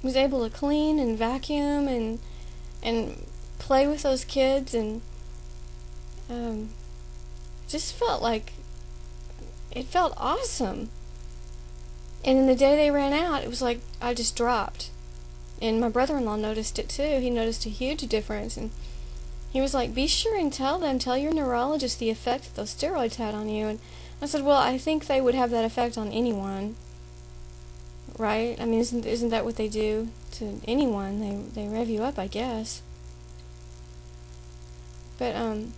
was able to clean and vacuum and play with those kids, and um, just felt like it felt awesome. And then the day they ran out, it was like I just dropped. And my brother-in-law noticed it too. He noticed a huge difference, and he was like, "Be sure and tell your neurologist the effect that those steroids had on you." And I said, "Well, I think they would have that effect on anyone, right? I mean, isn't that what they do to anyone? They rev you up, I guess." But I'm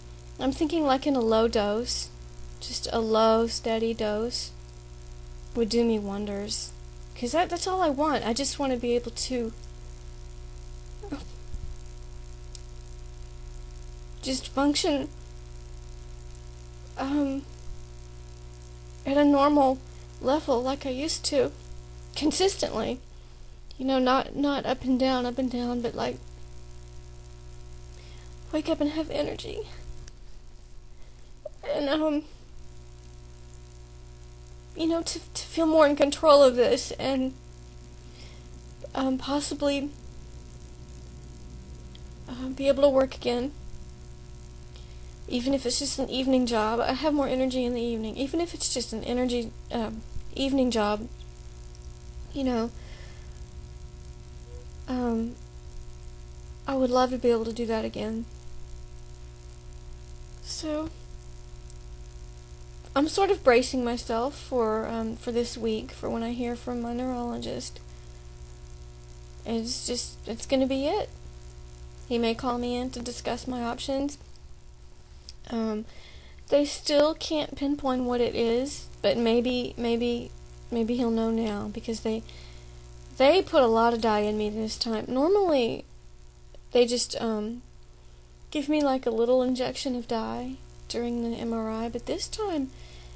thinking like in a low dose, just a low, steady dose would do me wonders. Because that's all I want. I just want to be able to just function at a normal level like I used to, consistently. You know, not up and down, but like wake up and have energy. And you know, to feel more in control of this, and possibly be able to work again. Even if it's just an evening job, I have more energy in the evening. Even if it's just an evening job, you know, I would love to be able to do that again. So I'm sort of bracing myself for this week, for when I hear from my neurologist. It's going to be it. He may call me in to discuss my options. They still can't pinpoint what it is, but maybe he'll know now, because they put a lot of dye in me this time. Normally, they just give me like a little injection of dye during the MRI, but this time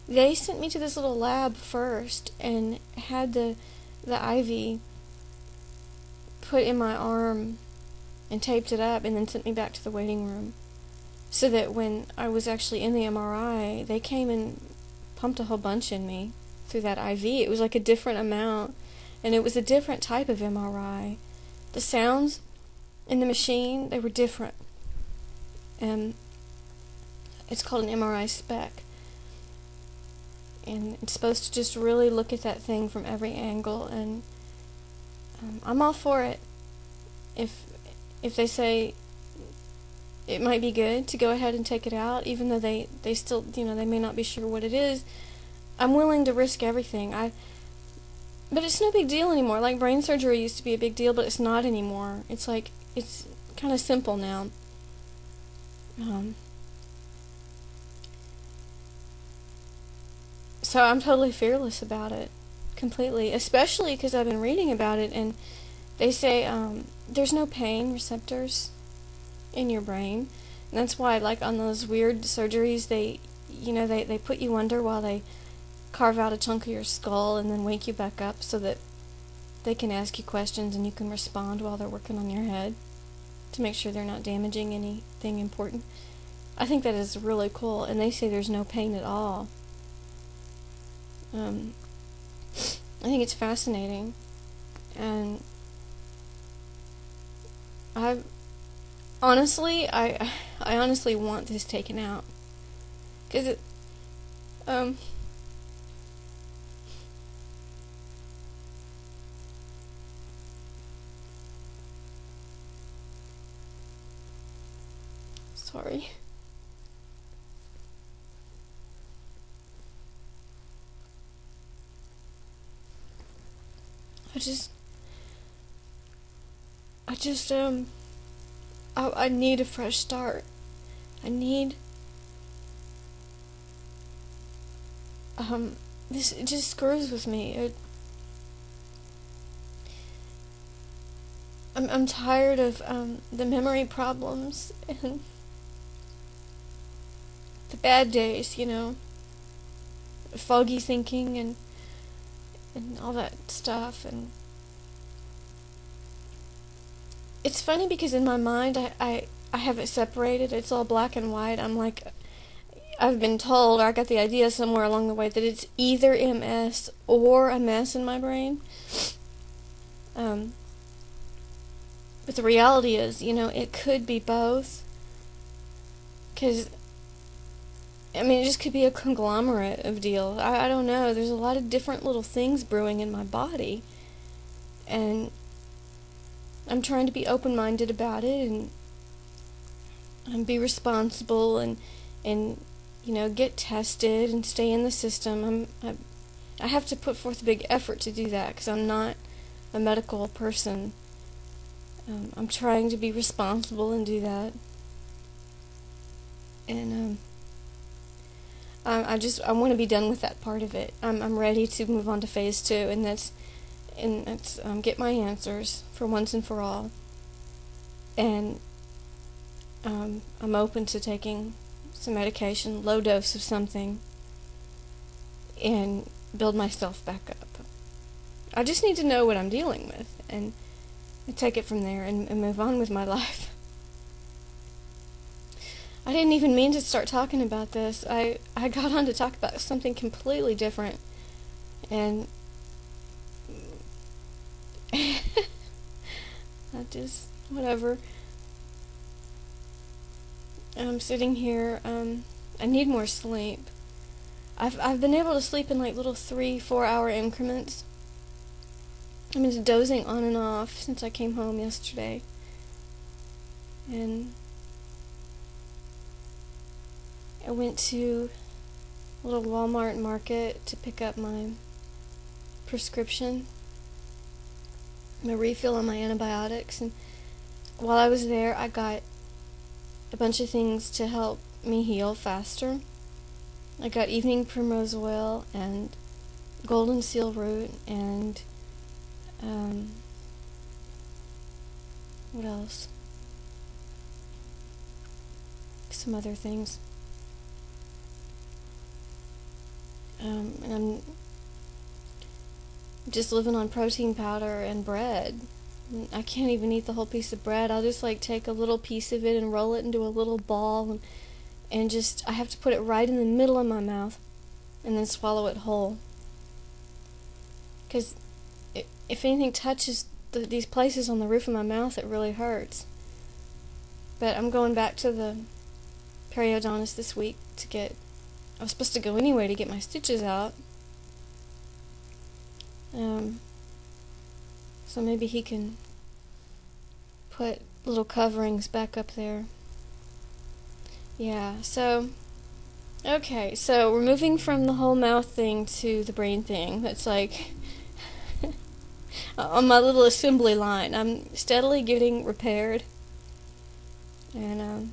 they sent me to this little lab first and had the IV put in my arm and taped it up, and then sent me back to the waiting room, so that when I was actually in the MRI, they came and pumped a whole bunch in me through that IV. It was like a different amount, and it was a different type of MRI. The sounds in the machine, they were different. And it's called an MRI spec. And it's supposed to just really look at that thing from every angle, and I'm all for it. If they say it might be good to go ahead and take it out, even though they still, you know, they may not be sure what it is, I'm willing to risk everything. But it's no big deal anymore. Like, brain surgery used to be a big deal, but it's not anymore. It's like, it's kind of simple now. So I'm totally fearless about it, completely, especially because I've been reading about it, and they say there's no pain receptors in your brain, and that's why, like, on those weird surgeries, they put you under while they carve out a chunk of your skull and then wake you back up, so that they can ask you questions and you can respond while they're working on your head to make sure they're not damaging anything important. I think that is really cool, and they say there's no pain at all. I think it's fascinating, and I honestly want this taken out, because it, sorry. I need a fresh start. This, it just screws with me. I'm tired of, the memory problems and the bad days, you know, foggy thinking and all that stuff. And it's funny because in my mind I have it separated. It's all black and white. I'm like, I've been told, or I got the idea somewhere along the way, that it's either MS or a mess in my brain. But the reality is, it could be both. Because, it just could be a conglomerate of deals. I don't know. There's a lot of different little things brewing in my body. And I'm trying to be open-minded about it and be responsible and get tested and stay in the system. I have to put forth a big effort to do that because I'm not a medical person. I'm trying to be responsible and do that. And I want to be done with that part of it. I'm ready to move on to phase 2, and that's get my answers for once and for all. And I'm open to taking some medication, low dose of something, and build myself back up. I just need to know what I'm dealing with, and take it from there and move on with my life. I didn't even mean to start talking about this. I got on to talk about something completely different, and whatever. I'm sitting here, I need more sleep. I've been able to sleep in like little 3-4 hour increments. I've been dozing on and off since I came home yesterday. And I went to a little Walmart market to pick up my prescription, my refill on my antibiotics, and while I was there I got a bunch of things to help me heal faster. I got evening primrose oil and golden seal root and what else? Some other things. And I'm just living on protein powder and bread. I can't even eat the whole piece of bread. I'll just take a little piece of it and roll it into a little ball and just, I have to put it right in the middle of my mouth and then swallow it whole. Because if anything touches these places on the roof of my mouth, it really hurts. But I'm going back to the periodontist this week I was supposed to go anyway to get my stitches out. So maybe he can put little coverings back up there. Yeah, okay, so we're moving from the whole mouth thing to the brain thing. That's on my little assembly line. I'm steadily getting repaired. And,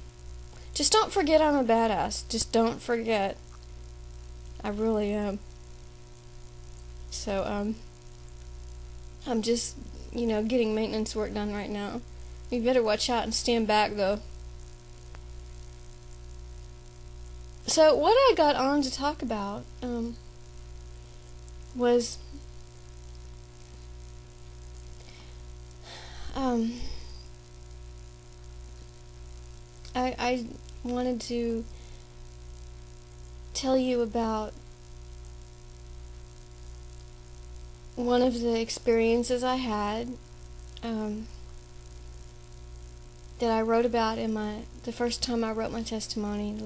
just don't forget I'm a badass. Just don't forget. I really am. So, I'm just, getting maintenance work done right now. You better watch out and stand back, though. So, what I got on to talk about, was, I wanted to tell you about one of the experiences I had, that I wrote about in the first time I wrote my testimony,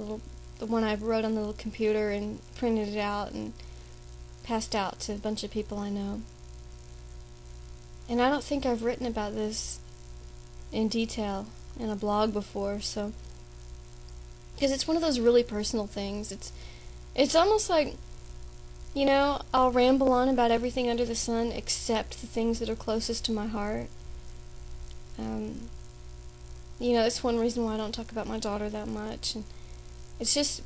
the one I wrote on the little computer and printed it out and passed out to a bunch of people I know. And I don't think I've written about this in detail in a blog before, so, because it's one of those really personal things. It's almost like, I'll ramble on about everything under the sun except the things that are closest to my heart. That's one reason why I don't talk about my daughter that much. And it's just,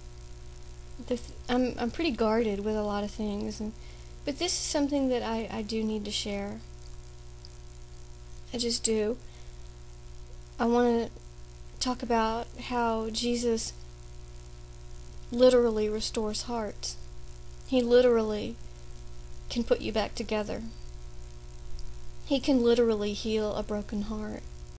I'm pretty guarded with a lot of things. But this is something that I do need to share. I just do. I want to talk about how Jesus literally restores hearts. He literally can put you back together. He can literally heal a broken heart.